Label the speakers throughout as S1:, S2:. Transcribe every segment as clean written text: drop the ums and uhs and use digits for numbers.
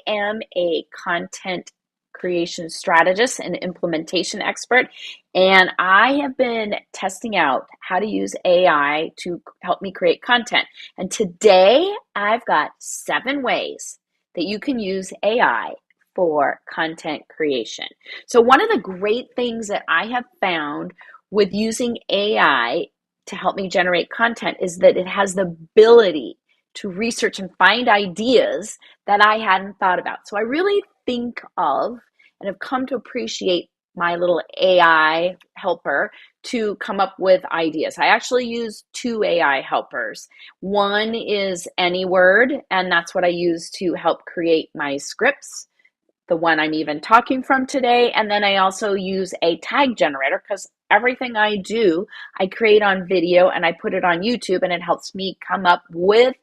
S1: am a content creation strategist and implementation expert, and I have been testing out how to use AI to help me create content. And today I've got 7 ways that you can use AI for content creation. So, one of the great things that I have found with using AI to help me generate content is that it has the ability to research and find ideas that I hadn't thought about. So I really think of and have come to appreciate my little AI helper to come up with ideas. I actually use 2 AI helpers. One is AnyWord, and that's what I use to help create my scripts, the one I'm even talking from today. And then I also use a tag generator because everything I do, I create on video and I put it on YouTube, and it helps me come up with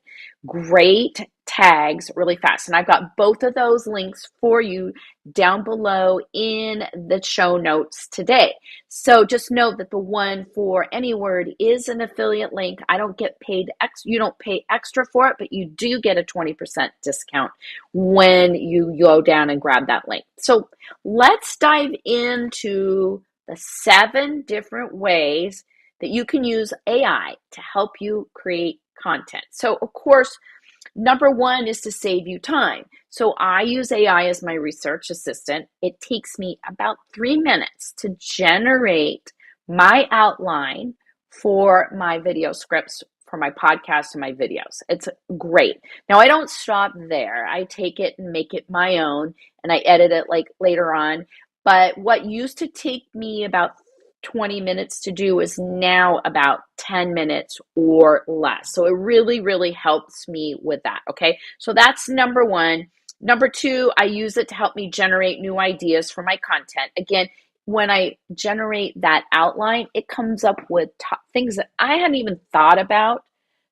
S1: great tags really fast. And I've got both of those links for you down below in the show notes today. So just note that the one for AnyWord is an affiliate link. I don't get paid, you don't pay extra for it, but you do get a 20% discount when you go down and grab that link. So let's dive into the 7 different ways that you can use AI to help you create content. So, of course, number 1 is to save you time. So I use AI as my research assistant. It takes me about 3 minutes to generate my outline for my video scripts for my podcast and my videos. It's great. Now, I don't stop there. I take it and make it my own, and I edit it like later on. But what used to take me about 20 minutes to do is now about 10 minutes or less. So it really, really helps me with that. Okay. So that's number 1. Number 2, I use it to help me generate new ideas for my content. Again, when I generate that outline, it comes up with things that I hadn't even thought about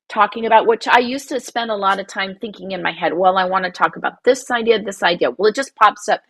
S1: talking about, which I used to spend a lot of time thinking in my head, well, I want to talk about this idea, this idea. Well, it just pops up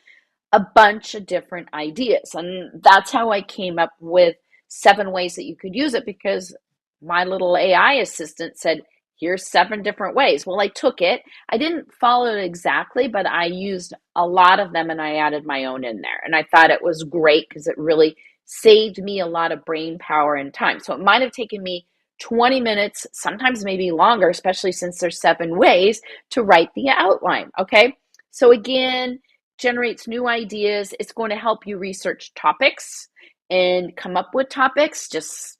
S1: a bunch of different ideas. And that's how I came up with 7 ways that you could use it, because my little AI assistant said, here's 7 different ways. Well, I took it. I didn't follow it exactly, but I used a lot of them and I added my own in there. And I thought it was great because it really saved me a lot of brain power and time. So it might have taken me 20 minutes, sometimes maybe longer, especially since there's 7 ways to write the outline. Okay. So again, generates new ideas. It's going to help you research topics and come up with topics just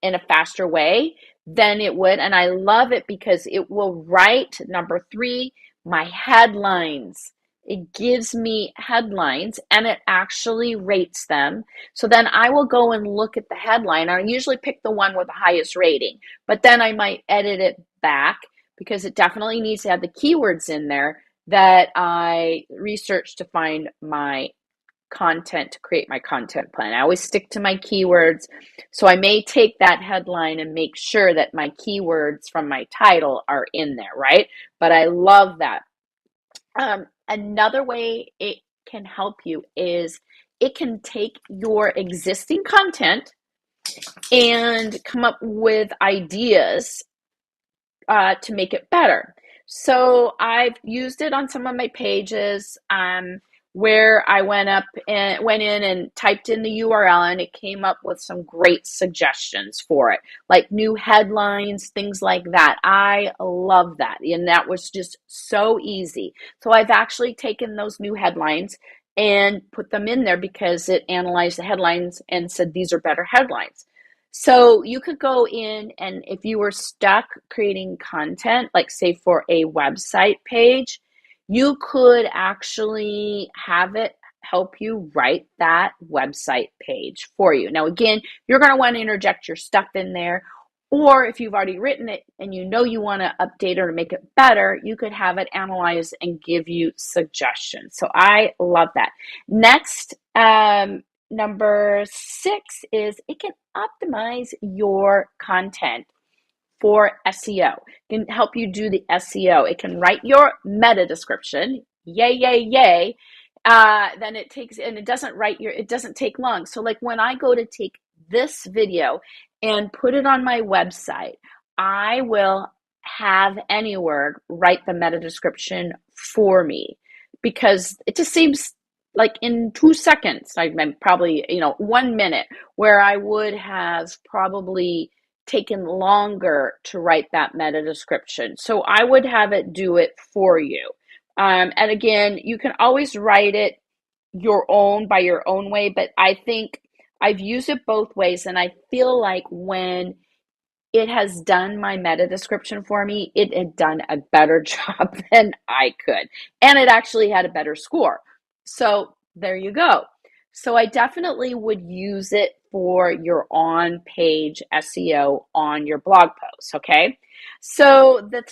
S1: in a faster way than it would. And I love it because it will write, number 3, my headlines. It gives me headlines and it actually rates them. So then I will go and look at the headline. I usually pick the one with the highest rating, but then I might edit it back because it definitely needs to have the keywords in there that I researched to find my content, to create my content plan. I always stick to my keywords. So I may take that headline and make sure that my keywords from my title are in there, right? But I love that. Another way it can help you is it can take your existing content and come up with ideas to make it better. So I've used it on some of my pages where I went in and typed in the URL, and it came up with some great suggestions for it, like new headlines, things like that. I love that. And that was just so easy. So I've actually taken those new headlines and put them in there because it analyzed the headlines and said, these are better headlines. So you could go in, and if you were stuck creating content, like say for a website page, you could actually have it help you write that website page for you. Now, again, you're going to want to interject your stuff in there, or if you've already written it and you know you want to update it or make it better, you could have it analyze and give you suggestions. So I love that. Next, number 6 is it can optimize your content for SEO. It can help you do the SEO. It can write your meta description. Yay, yay, yay. Then it takes, and it doesn't take long. So like when I go to take this video and put it on my website, I will have AnyWord write the meta description for me. because it just seems like in 2 seconds, I meant probably, 1 minute, where I would have probably taken longer to write that meta description. So I would have it do it for you. And again, you can always write it your own by your own way, but I think I've used it both ways, and I feel like when it has done my meta description for me, it had done a better job than I could. And it actually had a better score. So there you go. So I definitely would use it for your on-page SEO on your blog posts, okay? So the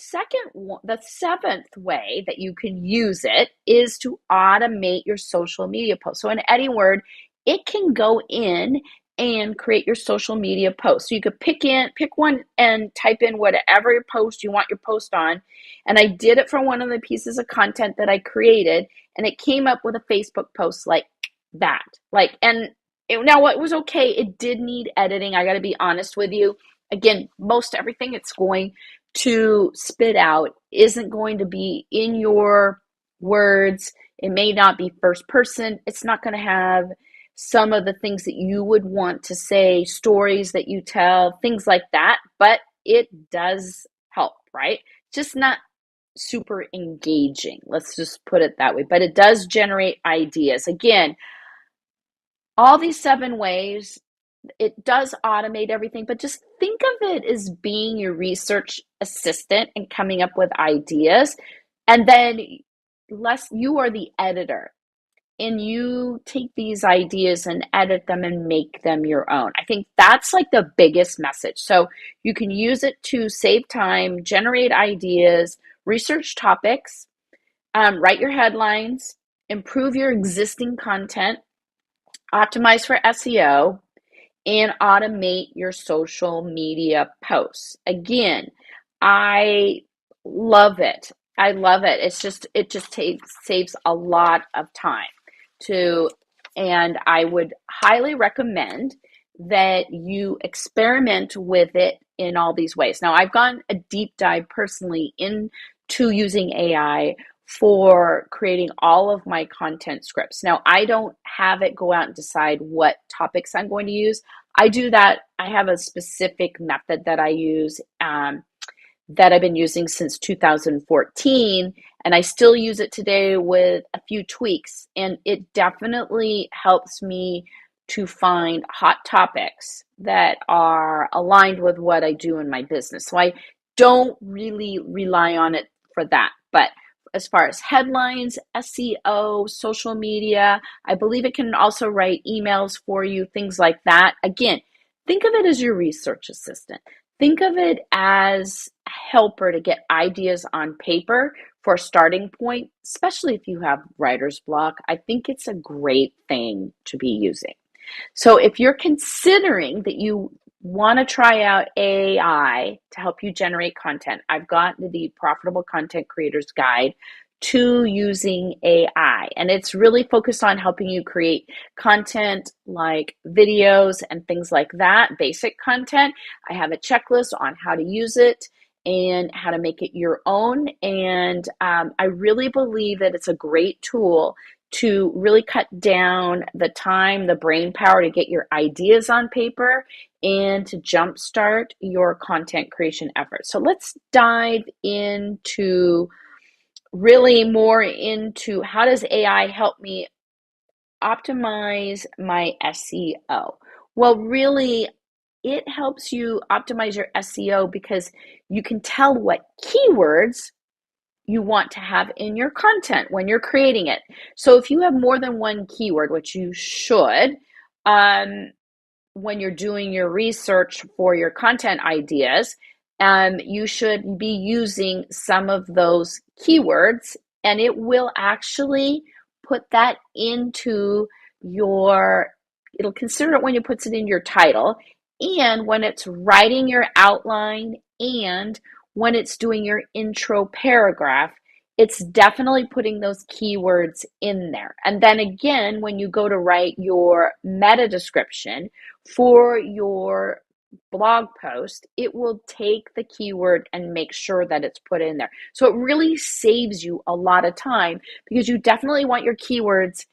S1: seventh way that you can use it is to automate your social media posts. So in AnyWord, it can go in and create your social media post. So you could pick one and type in whatever post you want your post on. And I did it for one of the pieces of content that I created, and it came up with a Facebook post like that. Now it was okay. It did need editing. I got to be honest with you. Again, most everything it's going to spit out isn't going to be in your words. It may not be first person. It's not going to have some of the things that you would want to say, stories that you tell, things like that, but it does help, right? Just not super engaging. Let's just put it that way. But it does generate ideas. Again, all these 7 ways, it does automate everything, but just think of it as being your research assistant and coming up with ideas. And then you are the editor, and you take these ideas and edit them and make them your own. I think that's like the biggest message. So you can use it to save time, generate ideas, research topics, write your headlines, improve your existing content, optimize for SEO, and automate your social media posts. Again, I love it. I love it. It just saves a lot of time and I would highly recommend that you experiment with it in all these ways. Now, I've gone a deep dive personally into using AI for creating all of my content scripts. Now, I don't have it go out and decide what topics I'm going to use. I do that. I have a specific method that I use that I've been using since 2014, and I still use it today with a few tweaks. And it definitely helps me to find hot topics that are aligned with what I do in my business. So I don't really rely on it for that. But as far as headlines, SEO, social media, I believe it can also write emails for you, things like that. Again, think of it as your research assistant. Think of it as a helper to get ideas on paper for a starting point, especially if you have writer's block. I think it's a great thing to be using. So if you're considering that you want to try out AI to help you generate content, I've got the Profitable Content Creators Guide to using AI. And it's really focused on helping you create content like videos and things like that, basic content. I have a checklist on how to use it and how to make it your own. And I really believe that it's a great tool to really cut down the time, the brain power to get your ideas on paper and to jumpstart your content creation efforts. So let's dive into really more into how does AI help me optimize my SEO? Well, really, it helps you optimize your SEO because you can tell what keywords you want to have in your content when you're creating it. So if you have more than one keyword, which you should, when you're doing your research for your content ideas, you should be using some of those keywords, and it will actually put that into it'll consider it when it puts it in your title, and when it's writing your outline, and when it's doing your intro paragraph. It's definitely putting those keywords in there. And then again, when you go to write your meta description for your blog post, it will take the keyword and make sure that it's put in there. So it really saves you a lot of time because you definitely want your keywords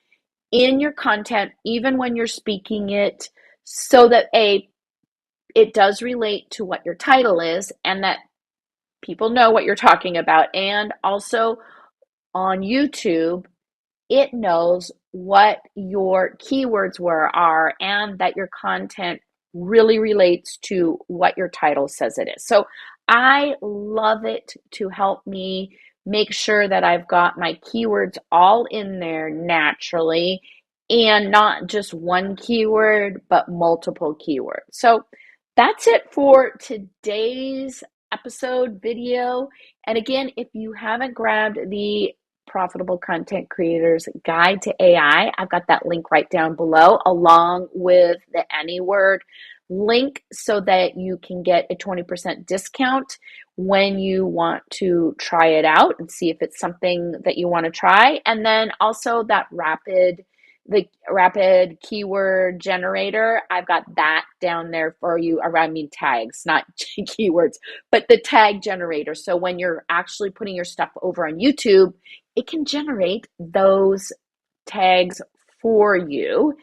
S1: in your content, even when you're speaking it, so that it does relate to what your title is and that people know what you're talking about. And also on YouTube, it knows what your keywords are and that your content really relates to what your title says it is. So I love it to help me make sure that I've got my keywords all in there naturally and not just one keyword, but multiple keywords. So that's it for today's episode video. And again, if you haven't grabbed the Profitable Content Creators Guide to AI, I've got that link right down below, along with the AnyWord link so that you can get a 20% discount when you want to try it out and see if it's something that you want to try. And then also the rapid keyword generator, I've got that down there for you. I mean tags, not keywords, but the tag generator. So when you're actually putting your stuff over on YouTube, it can generate those tags for you.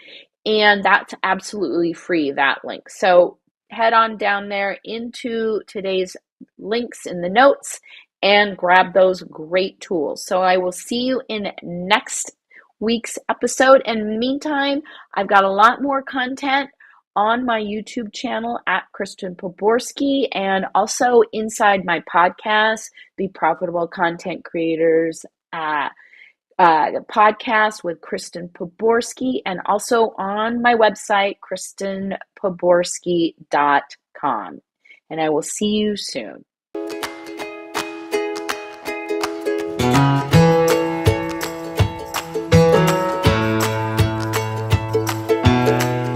S1: And that's absolutely free, that link. So head on down there into today's links in the notes and grab those great tools. So I will see you in next week's episode. And meantime, I've got a lot more content on my YouTube channel at Kristen Poborsky and also inside my podcast, the Profitable Content Creators podcast with Kristen Poborsky, and also on my website, kristenpoborsky.com. And I will see you soon.